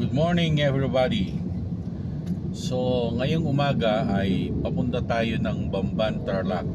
Good morning everybody. So ngayong umaga ay papunta tayo ng Bamban, Tarlac,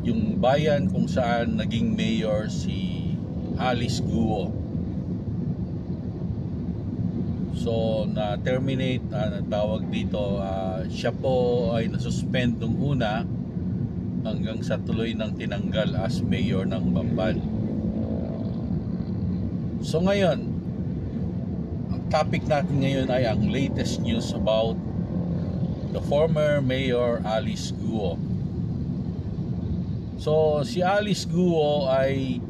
yung bayan kung saan naging mayor si Alice Guo. So na-terminate, tawag dito, siya po ay nasuspend nung una hanggang sa tuloy ng tinanggal as mayor ng Bamban. So ngayon, ang topic natin ngayon ay ang latest news about the former mayor Alice Guo. So si Alice Guo ay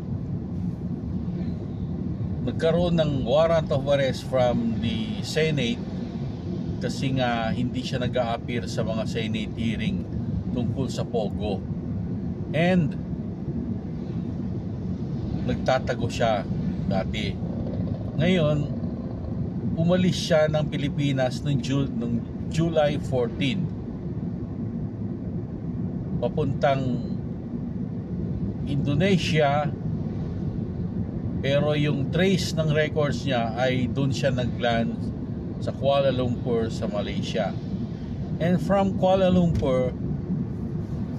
nagkaroon ng warrant of arrest from the Senate kasi nga hindi siya nag-a-appear sa mga Senate hearing tungkol sa Pogo, and nagtatago siya dati. Ngayon, umalis siya ng Pilipinas noong July 14 papuntang Indonesia, pero yung trace ng records niya ay doon siya nag-land sa Kuala Lumpur sa Malaysia. And from Kuala Lumpur,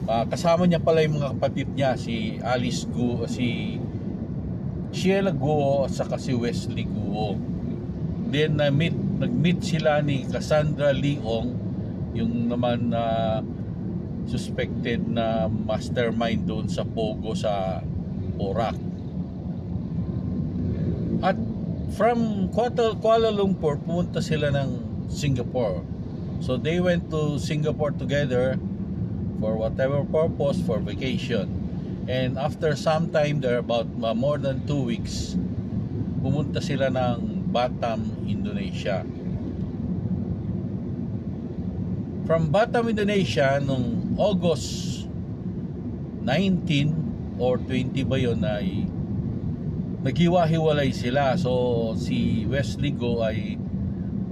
kasama niya pala yung mga kapatid niya, si Alice Guo, si Sheila Guo at saka si Wesley Guo. Then nag-meet sila ni Cassandra Leong, yung naman suspected na mastermind doon sa Pogo sa Porac. At from Kuala Lumpur, pumunta sila ng Singapore. So they went to Singapore together for whatever purpose, for vacation. And after some time there, about more than 2 weeks, pumunta sila ng Batam, Indonesia. From Batam, Indonesia, nung August 19 or 20 ba yun, ay naghiwa-hiwalay sila. So si Wesley Guo ay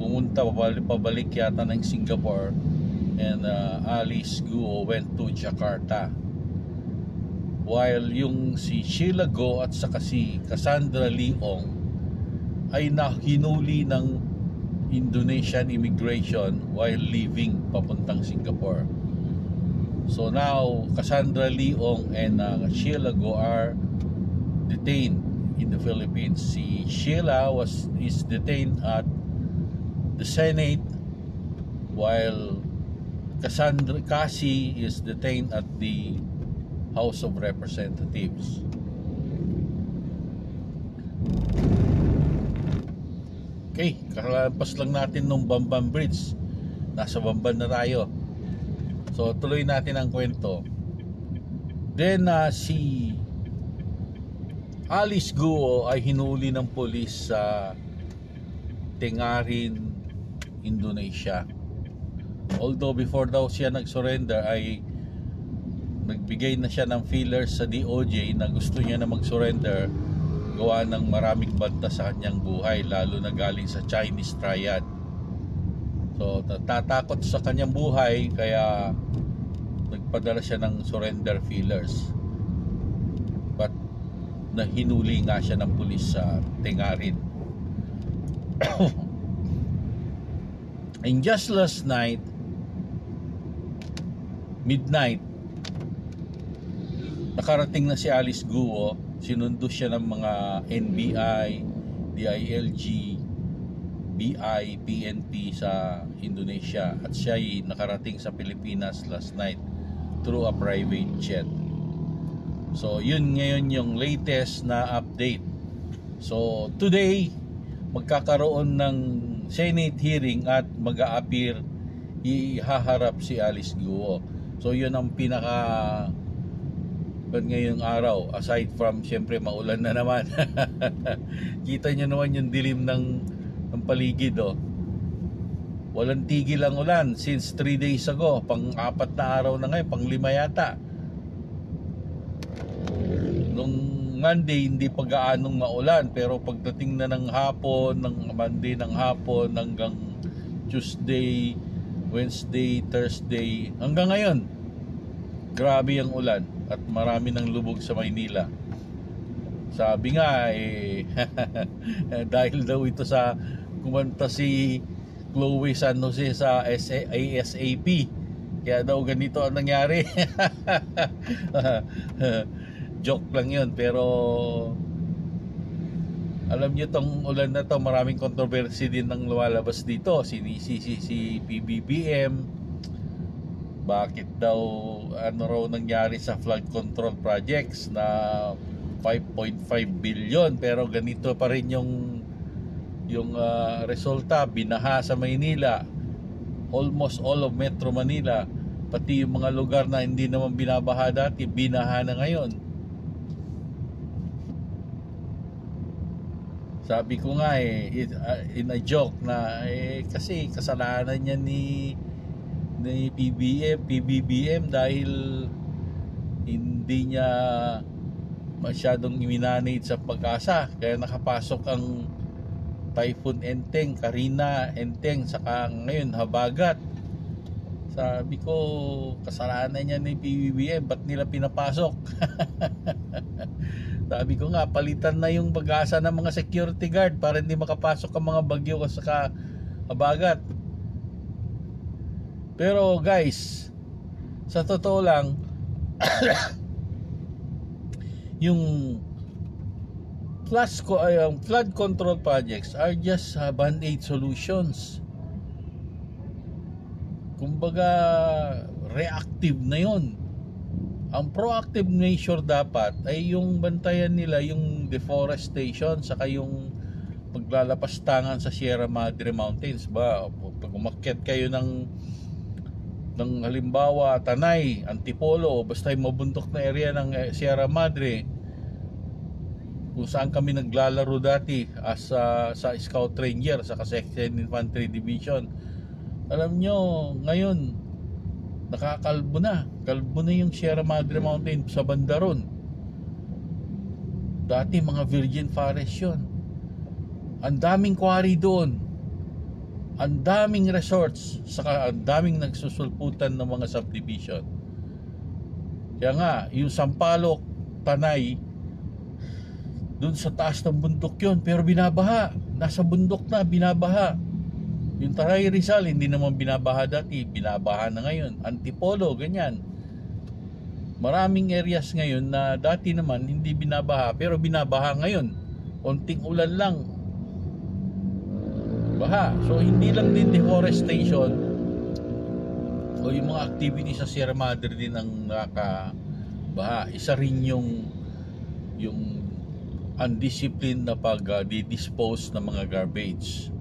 pumunta pabalik yata ng Singapore, and Alice Guo went to Jakarta, while yung si Sheila Guo at saka si Cassandra Leong ay nahinuli ng Indonesian immigration while leaving papuntang Singapore. So now Cassandra Leong and Sheila Guo are detained in the Philippines. Si Sheila is detained at the Senate, while Cassie is detained at the House of Representatives. Okay, kalampas lang natin nung Bamban Bridge. Nasa Bamban na tayo. So tuloy natin ang kwento. Then si Alice Guo ay hinuli ng pulis sa Tengarin, Indonesia. Although before daw siya nag-surrender ay nagbigay na siya ng feelers sa DOJ na gusto niya na mag-surrender gawa ng maraming banta sa kanyang buhay, lalo na galing sa Chinese triad. So natatakot sa kanyang buhay, kaya nagpadala siya ng surrender feelers. But nahinuli nga siya ng pulis sa Tengarin. And just last night, midnight, nakarating na si Alice Guo. Sinundo siya ng mga NBI, DILG, BI, PNP sa Indonesia, at siya ay nakarating sa Pilipinas last night through a private jet. So yun ngayon yung latest na update. So today magkakaroon ng Senate hearing at mag-a-appear, ihaharap si Alice Guo. So yun ang pinaka ngayong araw, aside from syempre maulan na naman. Kita nyo naman yung dilim ng paligid, oh. Walang tigil ang ulan since 3 days ago. Pang-4 na araw na ngayon, pang-5 yata. Nung Monday hindi pa gaanong maulan, pero pagdating na ng hapon, ng Monday ng hapon hanggang Tuesday, Wednesday, Thursday, hanggang ngayon, grabe ang ulan at marami ng lubog sa Maynila. Sabi nga dahil daw ito sa kumanta si Chloe San Jose sa ASAP, kaya daw ganito ang nangyari. Joke lang yun, pero alam nyo tong ulan na to, maraming controversy din ang lumalabas dito. Si PBBM, bakit daw ano raw nangyari sa flood control projects na 5.5 billion pero ganito pa rin yung resulta. Binaha sa Maynila, almost all of Metro Manila, pati yung mga lugar na hindi naman binabaha dati, binaha na ngayon. Sabi ko nga in a joke na kasi kasalanan niya ni PBBM dahil hindi niya masyadong minanage sa Pag-asa, kaya nakapasok ang Typhoon Enteng, Karina Enteng, saka ngayon Habagat. Sabi ko, kasalanan niya ni PBBM, ba't nila pinapasok? Sabi ko nga, palitan na yung Pag-asa ng mga security guard para hindi makapasok ang mga bagyo saka Habagat. Pero guys, sa totoo lang, yung flood control projects are just band-aid solutions. Kumbaga, reactive na yon. Ang proactive measure dapat ay yung bantayan nila yung deforestation saka yung paglalapastangan sa Sierra Madre Mountains ba. Pag umakyat kayo ng halimbawa Tanay, Antipolo, basta yung mabundok na area ng Sierra Madre, kung saan kami naglalaro dati sa Scout Ranger sa 2nd Infantry Division. Alam nyo, ngayon nakakalbo na yung Sierra Madre Mountain sa Bandaron. Dati mga virgin forest yun. Ang daming quarry doon, ang daming resorts, saka ang daming nagsusulputan ng mga subdivision. Kaya nga, yung Sampaloc, Tanay, doon sa taas ng bundok yun, pero binabaha. Nasa bundok na, binabaha. Yung Tanay Rizal, hindi naman binabaha dati, binabaha na ngayon. Antipolo, ganyan. Maraming areas ngayon na dati naman hindi binabaha, pero binabaha ngayon. Konting ulan lang, baha. So hindi lang din deforestation o yung mga activity sa Sierra Madre din ang nakakabaha. Isa rin yung undisciplined na pag-dispose ng mga garbage.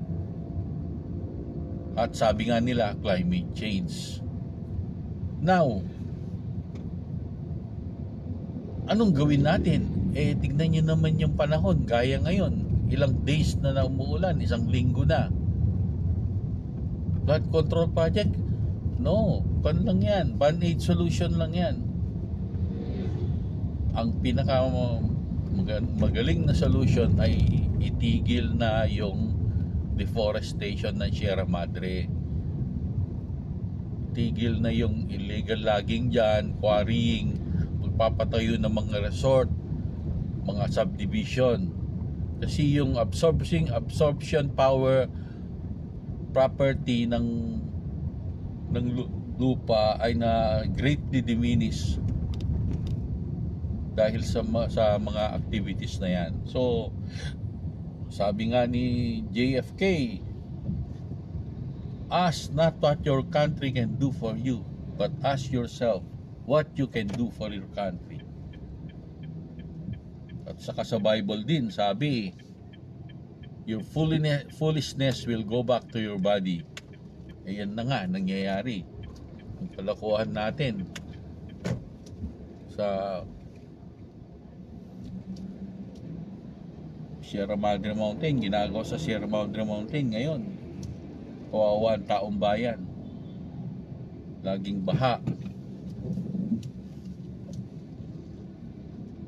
At sabi nga nila, climate change. Now, anong gawin natin? Tignan nyo naman yung panahon, gaya ngayon. Ilang days na umuulan, 1 linggo na. Flood control project? No, lang yan, band-aid solution lang yan. Ang pinaka magaling na solution ay itigil na yung deforestation ng Sierra Madre. Tigil na yung illegal logging dyan, quarrying, magpapatayo ng mga resort, mga subdivision. Kasi yung absorption power property ng lupa ay na greatly diminish dahil sa mga activities na yan. So sabi nga ni JFK, ask not what your country can do for you, but ask yourself what you can do for your country. At saka sa Bible din, sabi, your foolishness will go back to your body. Ayan na nga, nangyayari. Ang kalokohan natin sa Sierra Madre Mountain, ginagawa sa Sierra Madre Mountain ngayon. Kawawa ang taong bayan. Laging baha.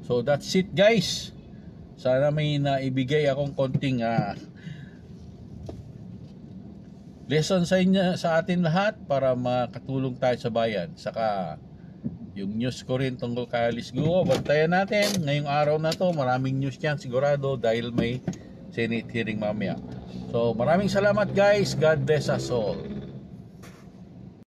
So that's it guys. Sana may naibigay akong konting lesson sa atin lahat para makatulong tayo sa bayan. Saka yung news ko rin tungkol kay Alice Guo. Bantayan natin ngayong araw na to, maraming news yan sigurado dahil may Senate hearing mamaya. So maraming salamat guys, God bless us all.